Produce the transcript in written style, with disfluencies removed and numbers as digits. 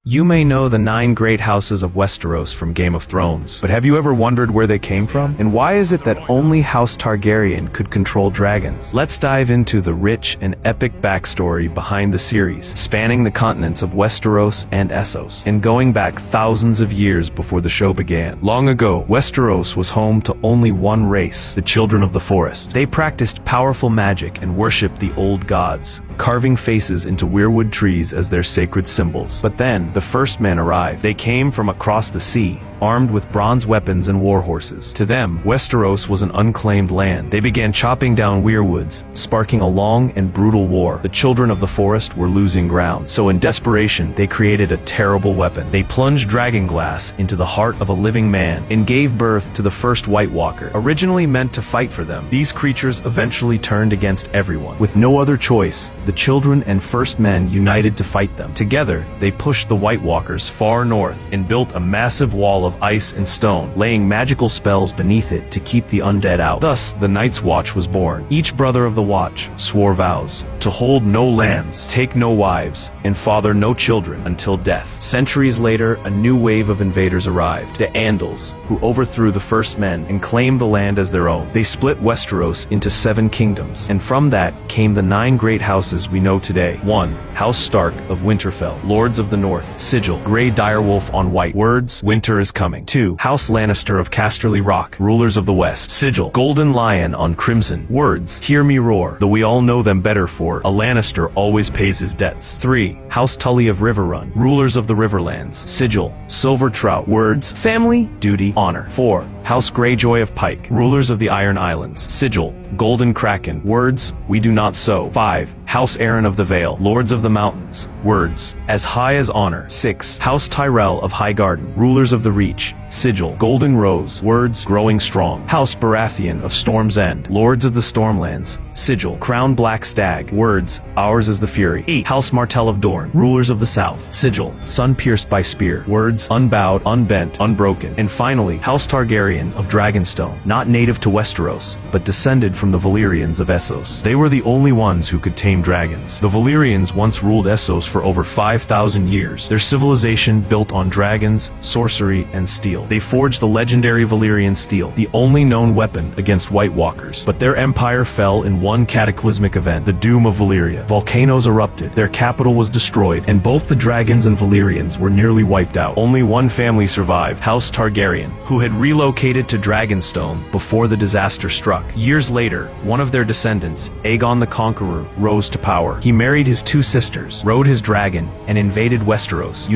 You may know the 9 great houses of Westeros from Game of Thrones, but have you ever wondered where they came from? And why is it that only House Targaryen could control dragons? Let's dive into the rich and epic backstory behind the series, spanning the continents of Westeros and Essos, and going back thousands of years before the show began. Long ago, Westeros was home to only one race, the Children of the Forest. They practiced powerful magic and worshipped the old gods, carving faces into weirwood trees as their sacred symbols. But then, the first men arrived. They came from across the sea, armed with bronze weapons and war horses. To them, Westeros was an unclaimed land. They began chopping down weirwoods, sparking a long and brutal war. The Children of the Forest were losing ground, so in desperation, they created a terrible weapon. They plunged dragonglass into the heart of a living man and gave birth to the first White Walker, originally meant to fight for them. These creatures eventually turned against everyone. With no other choice, the children and first men united to fight them. Together, they pushed the White Walkers far north and built a massive wall of ice and stone, laying magical spells beneath it to keep the undead out. Thus, the Night's Watch was born. Each brother of the Watch swore vows to hold no lands, take no wives, and father no children until death. Centuries later, a new wave of invaders arrived, the Andals, who overthrew the first men and claimed the land as their own. They split Westeros into 7 kingdoms, and from that came the 9 great houses we know today. 1. House Stark of Winterfell, Lords of the North. Sigil, Grey Direwolf on white. Words, winter is coming. 2. House Lannister of Casterly Rock, Rulers of the West. Sigil, Golden Lion on crimson. Words, hear me roar, though we all know them better for a Lannister always pays his debts. 3. House Tully of Riverrun, Rulers of the Riverlands. Sigil, Silver Trout. Words, family, duty, honor. 4. House Greyjoy of Pike, Rulers of the Iron Islands. Sigil, Golden Kraken. Words, we do not sow. 5. House Aaron of the Vale, Lords of the Mountains. Words, as high as honor. 6. House Tyrell of Highgarden, Rulers of the Reach. Sigil, Golden Rose. Words, growing strong. House Baratheon of Storm's End, Lords of the Stormlands. Sigil, Crown Black Stag. Words, ours is the fury. 8. House Martell of Dorne, Rulers of the South. Sigil, Sun pierced by spear. Words, unbowed, unbent, unbroken. And finally, House Targaryen of Dragonstone, not native to Westeros, but descended from the Valyrians of Essos. They were the only ones who could tame dragons. The Valyrians once ruled Essos for over 5,000 years. Their civilization built on dragons, sorcery, and steel. They forged the legendary Valyrian steel, the only known weapon against White Walkers. But their empire fell in one cataclysmic event, the Doom of Valyria. Volcanoes erupted, their capital was destroyed, and both the dragons and Valyrians were nearly wiped out. Only one family survived, House Targaryen, who had relocated to Dragonstone before the disaster struck. Years later, one of their descendants, Aegon the Conqueror, rose to power. He married his 2 sisters, rode his dragon, and invaded Westeros,